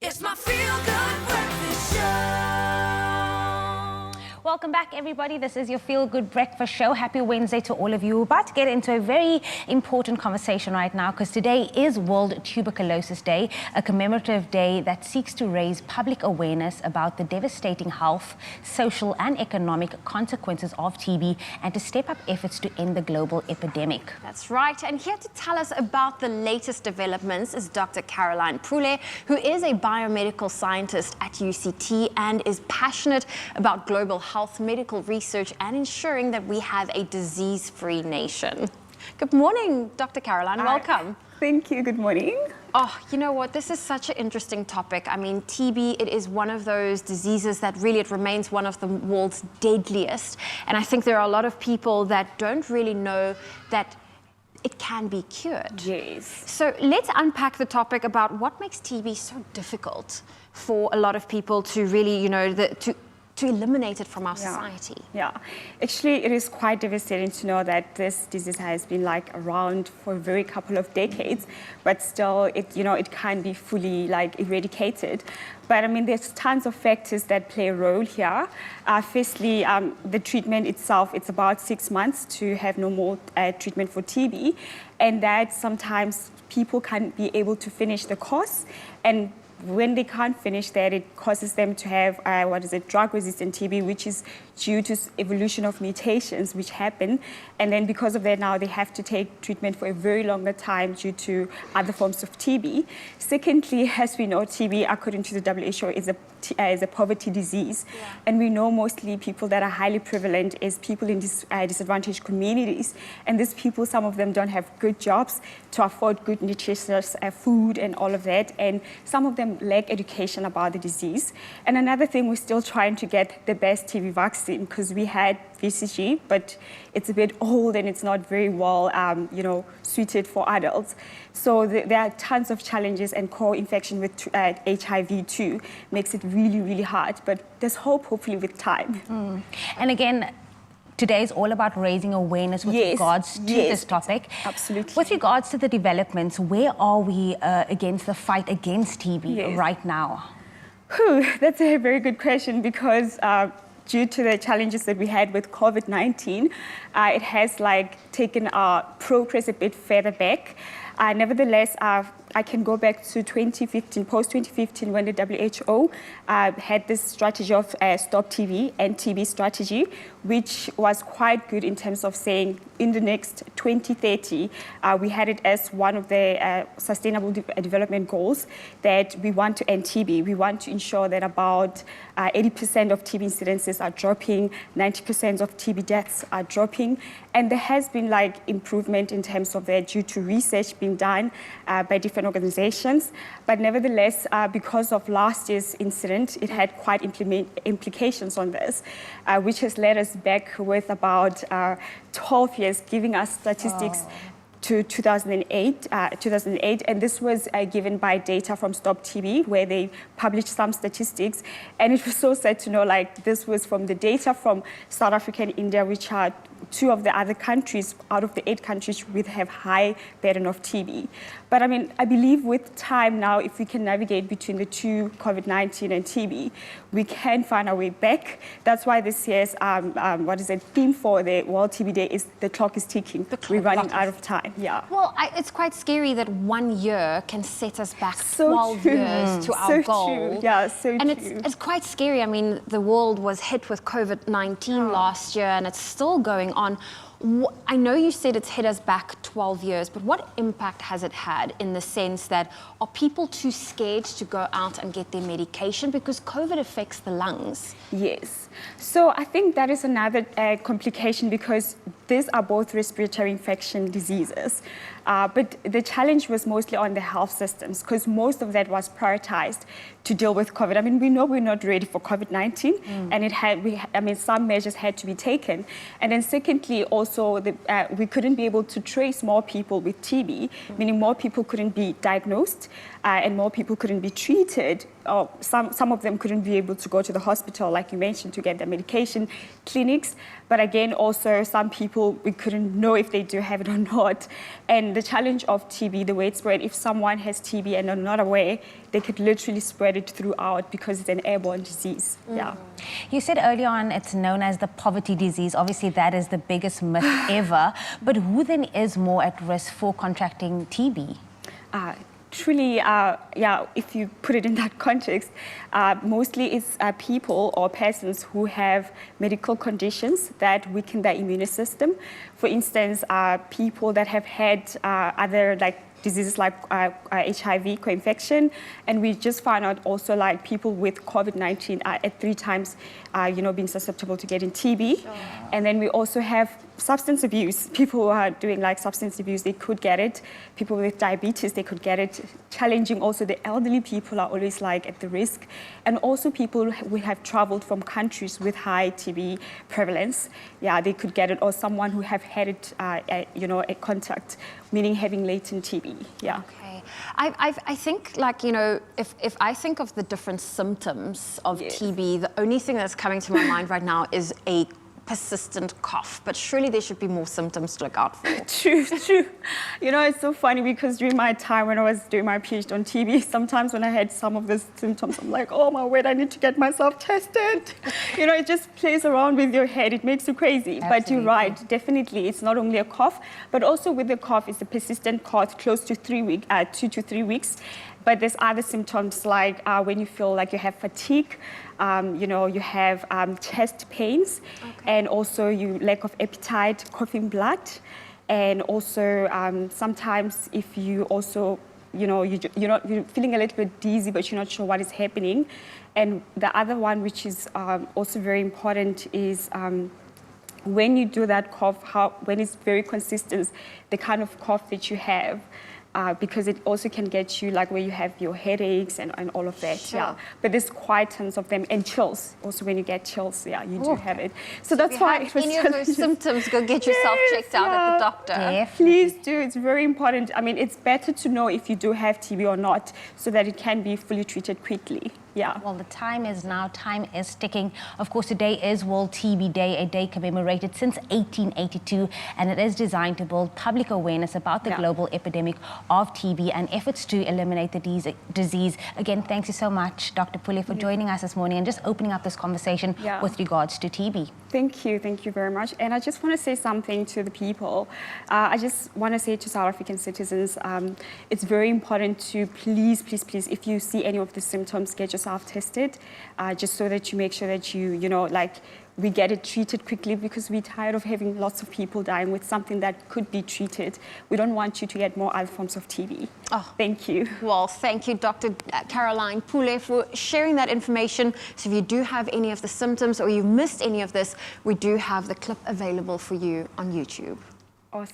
It's my feel-good breakfast show. Welcome back, everybody. This is your Feel Good Breakfast Show. Happy Wednesday to all of you. We're about to get into a very important conversation right now because today is World Tuberculosis Day, a commemorative day that seeks to raise public awareness about the devastating health, social and economic consequences of TB and to step up efforts to end the global epidemic. That's right. And here to tell us about the latest developments is Dr. Caroline Prule, who is a biomedical scientist at UCT and is passionate about global health, medical research, and ensuring that we have a disease-free nation. Good morning, Dr. Caroline. Welcome. Thank you. Good morning. Oh, you know what? This is such an interesting topic. I mean, TB, it is one of those diseases that really, it remains one of the world's deadliest. And I think there are a lot of people that don't really know that it can be cured. Yes. So let's unpack the topic about what makes TB so difficult for a lot of people to really, you know, to eliminate it from our society. Yeah, actually it is quite devastating to know that this disease has been around for a very couple of decades, but still it can't be fully eradicated. But I mean, there's tons of factors that play a role here. Firstly, the treatment itself, it's about 6 months to have normal treatment for TB, and that sometimes people can't be able to finish the course, and when they can't finish that, it causes them to have, drug-resistant TB, which is due to evolution of mutations which happen. And then because of that, now they have to take treatment for a very longer time due to other forms of TB. Secondly, as we know, TB, according to the WHO, is a poverty disease. Yeah. And we know mostly people that are highly prevalent is people in disadvantaged communities. And these people, some of them don't have good jobs to afford good nutritious food and all of that. And some of them lack education about the disease. And another thing, we're still trying to get the best TB vaccine because we had BCG, but it's a bit old and it's not very well, suited for adults. So there are tons of challenges, and co-infection with HIV too makes it really, really hard. But there's hope, hopefully, with time. Mm. And again, today is all about raising awareness with regards to this topic. Absolutely. With regards to the developments, where are we against the fight against TB right now? That's a very good question because due to the challenges that we had with COVID-19, it has taken our progress a bit further back. Nevertheless, I can go back to 2015, post-2015, when the WHO had this strategy of Stop TB and TB strategy, which was quite good in terms of saying in the next 2030, we had it as one of the sustainable development goals that we want to end TB. We want to ensure that about 80% of TB incidences are dropping, 90% of TB deaths are dropping, and there has been improvement in terms of that due to research being done by different organizations. But nevertheless, because of last year's incident, it had quite implications on this, which has led us back with about 12 years, giving us statistics to 2008, and this was given by data from Stop TB, where they published some statistics, and it was so sad to know this was from the data from South Africa and India, which are two of the other countries out of the 8 countries which have high burden of TB. But I mean, I believe with time now, if we can navigate between the two, COVID-19 and TB, we can find our way back. That's why this year's theme for the World TB Day is the clock is ticking. We're running out of time. Yeah. Well, it's quite scary that 1 year can set us back 12 years to our goal. True. Yeah, so and true. it's quite scary. I mean, the world was hit with COVID-19 last year, and it's still going on. I know you said it's hit us back 12 years, but what impact has it had in the sense that are people too scared to go out and get their medication because COVID affects the lungs? Yes. So I think that is another complication because these are both respiratory infection diseases. But the challenge was mostly on the health systems because most of that was prioritized to deal with COVID. I mean, we know we're not ready for COVID-19 and some measures had to be taken. And then secondly, also we couldn't be able to trace more people with TB, meaning more people couldn't be diagnosed and more people couldn't be treated. Some of them couldn't be able to go to the hospital, like you mentioned, to get their medication, clinics. But again, also some people, we couldn't know if they do have it or not. And And the challenge of TB, the way it's spread, if someone has TB and they're not aware, they could literally spread it throughout because it's an airborne disease. Yeah. You said earlier on it's known as the poverty disease. Obviously, that is the biggest myth ever. But who then is more at risk for contracting TB? Truly, yeah, if you put it in that context, mostly it's people or persons who have medical conditions that weaken their immune system. For instance, people that have had other diseases like HIV, co-infection, and we just found out also like people with COVID-19 are at 3 times, being susceptible to getting TB. Sure. And then we also have substance abuse. People who are doing like substance abuse, they could get it. People with diabetes, they could get it. Challenging also the elderly people are always like at the risk. And also people who have traveled from countries with high TB prevalence, yeah, they could get it. Or someone who have had it, a contact, meaning having latent TB, yeah. Okay. I think, like, if I think of the different symptoms of TB, the only thing that's coming to my mind right now is a persistent cough, but surely there should be more symptoms to look out for. True. It's so funny because during my time when I was doing my PhD on TB, sometimes when I had some of the symptoms, I'm like, oh my word, I need to get myself tested. It just plays around with your head. It makes you crazy. Absolutely. But you're right, definitely. It's not only a cough, but also with the cough, it's a persistent cough close to 2 to 3 weeks. But there's other symptoms like when you feel like you have fatigue, you have chest pains, and also you lack of appetite, coughing blood, and also sometimes if you also, you're feeling a little bit dizzy, but you're not sure what is happening. And the other one, which is also very important, is when you do that cough, when it's very consistent, the kind of cough that you have. Because it also can get you like where you have your headaches and all of that. Sure. Yeah. But there's quite tons of them, and chills. Also, when you get chills, yeah, you do have it. So that's why if any of those symptoms, go get yourself checked out at the doctor. Definitely. Please do. It's very important. I mean, it's better to know if you do have TB or not, so that it can be fully treated quickly. Yeah. Well, the time is now. Time is ticking. Of course, today is World TB Day, a day commemorated since 1882, and it is designed to build public awareness about the global epidemic of TB and efforts to eliminate the disease. Again, thank you so much, Dr. Pule, for joining us this morning and just opening up this conversation with regards to TB. Thank you very much. And I just want to say something to the people. I just want to say to South African citizens, it's very important to please, if you see any of the symptoms, get yourself tested, just so that you make sure that we get it treated quickly, because we're tired of having lots of people dying with something that could be treated. We don't want you to get more other forms of TB. Oh, thank you. Well, thank you, Dr. Caroline Pule, for sharing that information. So if you do have any of the symptoms or you missed any of this, we do have the clip available for you on YouTube. Awesome.